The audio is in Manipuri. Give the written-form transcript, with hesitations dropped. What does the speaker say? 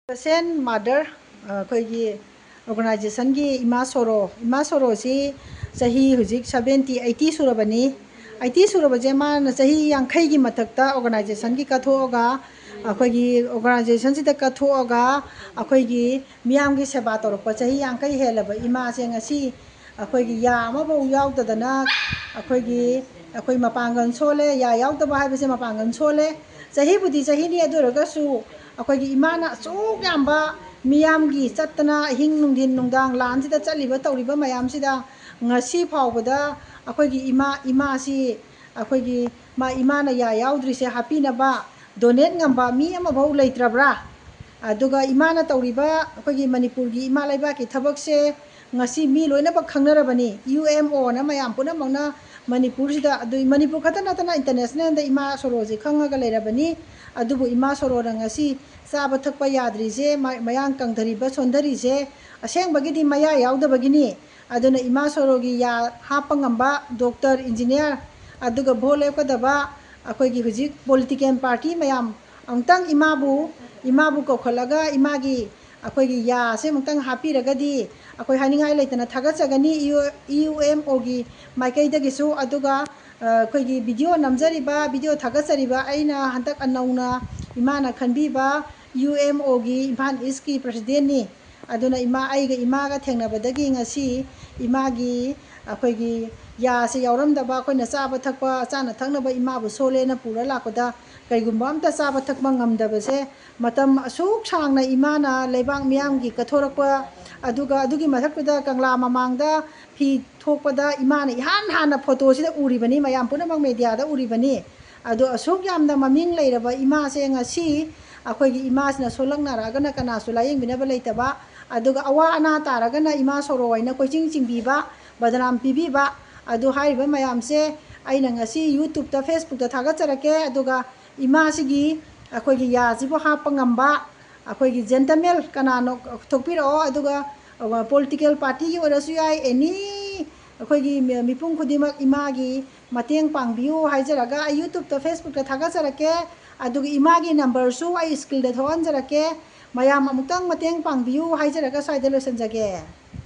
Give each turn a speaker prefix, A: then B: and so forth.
A: Patient mother ꯑꯩꯈꯣꯏꯒꯤ organizationꯒꯤ Ima Soro ꯁꯤ ꯆꯍꯤ ꯍꯧꯖꯤꯛ 70-80 ꯁꯨꯔꯕꯅꯤ 80 ꯁꯨꯔꯕꯁꯦ ꯃꯥꯅ ꯆꯍꯤ 50ꯒꯤ ꯃꯊꯛꯇ organizationꯒꯤ ꯀꯠꯊꯣꯛꯑꯒ ꯑꯩꯈꯣꯏꯒꯤ organizationꯁꯤꯗ ꯀꯠꯊꯣꯛꯑꯒ ꯑꯩꯈꯣꯏꯒꯤ ꯃꯤꯌꯥꯝꯒꯤ ꯁꯦꯕꯥ ꯇꯧꯔꯛꯄ ꯆꯍꯤ 50 ꯍꯦꯜꯂꯕ ꯏꯃꯥꯁꯦ ꯉꯁꯤ ꯑꯩꯈꯣꯏꯒꯤ ꯌꯥ ꯑꯃꯐꯥꯎ ꯌꯥꯎꯗꯗꯅ ꯑꯩꯈꯣꯏ ꯃꯄꯥꯡꯒꯜ ꯁꯣꯜꯂꯦ ꯌꯥ ꯌꯥꯎꯗꯕ ꯍꯥꯏꯕꯁꯦ ꯃꯄꯥꯡꯒꯜ ꯁꯣꯜꯂꯦ ꯆꯍꯤꯕꯨꯗꯤ ꯆꯍꯤꯅꯤ ꯑꯗꯨ ꯑꯣꯏꯔꯒꯁꯨ ꯑꯩꯈꯣꯏꯒꯤ ꯏꯃꯥꯅ ꯑꯁꯨꯛ ꯌꯥꯝꯕ ꯃꯤꯌꯥꯝꯒꯤ ꯆꯠꯇꯅ ꯑꯍꯤꯡ ꯅꯨꯡꯊꯤꯟ ꯅꯨꯡꯗꯥꯡ ꯂꯥꯟꯁꯤꯗ ꯆꯠꯂꯤꯕ ꯇꯧꯔꯤꯕ ꯃꯌꯥꯝꯁꯤꯗ ꯉꯁꯤ ꯐꯥꯎꯕꯗ ꯑꯩꯈꯣꯏꯒꯤ 이마ꯁꯤ ꯑꯩꯈꯣꯏꯒꯤ 이마ꯅ ꯌꯥ ꯌꯥꯎꯗ꯭ꯔꯤꯁꯦ ꯍꯥꯞꯄꯤꯅꯕ ꯗꯣꯅꯦꯠ ꯉꯝꯕ ꯃꯤ ꯑꯃꯐꯥꯎ ꯂꯩꯇ꯭ꯔꯕ꯭ꯔꯥ ꯑꯗꯨꯒ ꯏꯃꯥꯅ ꯇꯧꯔꯤꯕ ꯑꯩꯈꯣꯏꯒꯤ ꯃꯅꯤꯄꯨꯔꯒꯤ ꯏꯃꯥ ꯂꯩꯕꯥꯛꯀꯤ ꯊꯕꯛꯁꯦ ꯉꯁꯤ ꯃꯤ ꯂꯣꯏꯅꯃꯛ ꯈꯪꯅꯔꯕꯅꯤ UMOꯅ ꯃꯌꯥꯝ ꯄꯨꯝꯅꯃꯛꯅ ꯃꯅꯤꯄꯨꯔꯁꯤꯗ ꯑꯗꯨ ꯃꯅꯤꯄꯨꯔ ꯈꯛꯇ ꯅꯠꯇꯅ ꯏꯟꯇꯔꯅꯦꯁꯅꯦꯜꯗ Ima Soroꯁꯤ ꯈꯪꯉꯒ ꯂꯩꯔꯕꯅꯤ ꯑꯗꯨꯕꯨ Ima Soroꯅꯉꯁꯤ ꯆꯥꯕ ꯊꯛꯄ ꯌꯥꯗ꯭ꯔꯤꯁꯦ ꯃꯌꯥꯡ ꯀꯪꯊꯔꯤꯕ ꯁꯣꯟꯊꯔꯤꯁꯦ ꯑꯁꯦꯡꯕꯒꯤꯗꯤ ꯃꯌꯥ ꯌꯥꯎꯗꯕꯒꯤꯅꯤ ꯑꯗꯨꯅ Ima Soroꯒꯤ ꯌꯥ ꯍꯥꯞꯄ ꯉꯝꯕ ꯗꯣꯛꯇꯔ ꯏꯟꯖꯤꯅꯤꯌꯥꯔ ꯑꯗꯨꯒ ꯚꯣꯠ ꯂꯦꯞꯀꯗꯕ ꯑꯩꯈꯣꯏꯒꯤ ꯍꯧꯖꯤꯛ ꯄꯣꯂꯤꯇꯤꯀꯦꯜ ꯄꯥꯔꯇꯤ ꯃꯌꯥꯝ ꯑꯃꯨꯛꯇꯪ 이마ꯕꯨ ꯀꯧꯈꯠꯂꯒ ꯏꯃꯥꯒꯤ ꯑꯩꯈꯣꯏꯒꯤ ꯌꯥꯁꯦ ꯑꯃꯨꯛꯇꯪ ꯍꯥꯞꯄꯤꯔꯒꯗꯤ ꯑꯩꯈꯣꯏ ꯍꯥꯏꯅꯤꯡꯉꯥꯏ ꯂꯩꯇꯅ ꯊꯥꯒꯠꯆꯒꯅꯤ UMOꯒꯤ ꯃꯥꯏꯀꯩꯗꯒꯤꯁꯨ ꯑꯗꯨꯒ ꯑꯩꯈꯣꯏꯒꯤ ꯚꯤꯗꯤꯑꯣ ꯅꯝꯖꯔꯤꯕ ꯚꯤꯗꯤꯑꯣ ꯊꯥꯒꯠꯆꯔꯤꯕ ꯑꯩꯅ ꯍꯟꯗꯛ ꯅꯧꯅ 이마ꯅ ꯈꯟꯕꯤꯕ UMOꯒꯤ ꯏꯝꯐꯥꯜ ꯏꯁꯀꯤ ꯄ꯭ꯔꯁꯤꯗꯦꯟꯠꯅꯤ ꯑꯗꯨꯅ ꯑꯩꯒ 이마ꯒ ꯊꯦꯡꯅꯕꯗꯒꯤ ꯉꯁꯤ 이마ꯒꯤ ꯑꯩꯈꯣꯏꯒꯤ ꯌꯥꯁꯦ ꯌꯥꯎꯔꯝꯗꯕ ꯑꯩꯈꯣꯏꯅ ꯆꯥꯕ ꯊꯛꯄ ꯆꯥꯅ ꯊꯛꯅꯕ 이마ꯕꯨ ꯁꯣꯜꯂꯦꯅ ꯄꯨꯔ ꯂꯥꯛꯄꯗ ꯀꯩꯒꯨꯝꯕ ꯑꯝꯇ ꯆꯥꯕ ꯊꯛꯄ ꯉꯝꯗꯕꯁꯦ ꯃꯇꯝ ꯑꯁꯨꯛ ꯁꯥꯡꯅ 이마ꯅ ꯂꯩꯕꯥꯛ ꯃꯤꯌꯥꯝꯒꯤ ꯀꯠꯊꯣꯔꯛꯄ ꯑꯗꯨꯒ ꯑꯗꯨꯒꯤ ꯃꯊꯛꯇꯨꯗ ꯀꯪꯂꯥ ꯃꯃꯥꯡꯗ ꯐꯤ ꯊꯣꯛꯄꯗ 이마ꯅ 이한 ꯍꯥꯟꯅ ꯐꯣꯇꯣꯁꯤꯗ ꯎꯔꯤꯕꯅꯤ ꯃꯌꯥꯝ ꯄꯨꯝꯅꯃꯛ ꯃꯦꯗꯤꯌꯥꯗ ꯎꯔꯤꯕꯅꯤ ꯑꯗꯣ ꯑꯁꯨꯛ ꯌꯥꯝꯅ ꯃꯃꯤꯡ ꯂꯩꯔꯕ 이마ꯁꯦꯉꯁꯤ ꯑꯩꯈꯣꯏꯒꯤ 이마ꯁꯤꯅ ꯁꯣꯜꯂꯛꯅꯔꯛꯑꯒꯅ ꯀꯅꯥꯁꯨ ꯂꯥꯌꯦꯡꯕꯤꯅꯕ ꯂꯩꯇꯕ ꯑꯗꯨꯒ ꯑꯋꯥ ꯑꯅꯥ ꯇꯥꯔꯒꯅ Ima Soro ꯍꯥꯏꯅ ꯀꯣꯏꯆꯤꯡ ꯆꯤꯡꯕꯤꯕ ꯕꯗꯅꯥꯝ ꯄꯤꯕꯤꯕ ꯑꯗꯨ ꯍꯥꯏꯔꯤꯕ ꯃꯌꯥꯝꯁꯦ ꯑꯩꯅ ꯉꯁꯤ ꯌꯨꯇ꯭ꯌꯨꯕꯇ ꯐꯦꯁꯕꯨꯛꯇ ꯊꯥꯒꯠꯆꯔꯛꯀꯦ ꯑꯗꯨꯒ 이마ꯁꯤꯒꯤ ꯑꯩꯈꯣꯏꯒꯤ ꯌꯥꯁꯤꯕꯨ ꯍꯥꯞꯄ ꯉꯝꯕ ꯑꯩꯈꯣꯏꯒꯤ ꯖꯦꯟꯇꯜꯃꯦꯟ ꯀꯅꯥꯅꯣ ꯊꯣꯛꯄꯤꯔꯛꯑꯣ ꯑꯗꯨꯒ ꯄꯣꯂꯤꯇꯤꯀꯦꯜ ꯄꯥꯔꯇꯤꯒꯤ ꯑꯣꯏꯔꯁꯨ ꯌꯥꯏ ꯑꯦꯅꯤ ꯑꯩꯈꯣꯏꯒꯤ ꯃꯤꯄꯨꯝ ꯈꯨꯗꯤꯡꯃꯛ 이마ꯒꯤ ꯃꯇꯦꯡ ꯄꯥꯡꯕꯤꯌꯨ ꯍꯥꯏꯖꯔꯒ ꯑꯩ ꯌꯨꯇ꯭ꯌꯨꯕꯇ ꯐꯦꯁꯕꯨꯛꯇ ꯊꯥꯒꯠꯆꯔꯛꯀꯦ ꯑꯗꯨꯒ 이마ꯒꯤ ꯅꯝꯕꯔꯁꯨ ꯑꯩ ꯁ꯭ꯀ꯭ꯔꯤꯟꯗ ꯊꯣꯛꯍꯟꯖꯔꯛꯀꯦ ꯃꯌꯥꯝ ꯑꯃꯨꯛꯇꯪ ꯃꯇꯦꯡ ꯄꯥꯡꯕꯤꯌꯨ ꯍꯥꯏꯖꯔꯒ ꯁ꯭ꯋꯥꯏꯗ ꯂꯣꯏꯁꯤꯟꯖꯒꯦ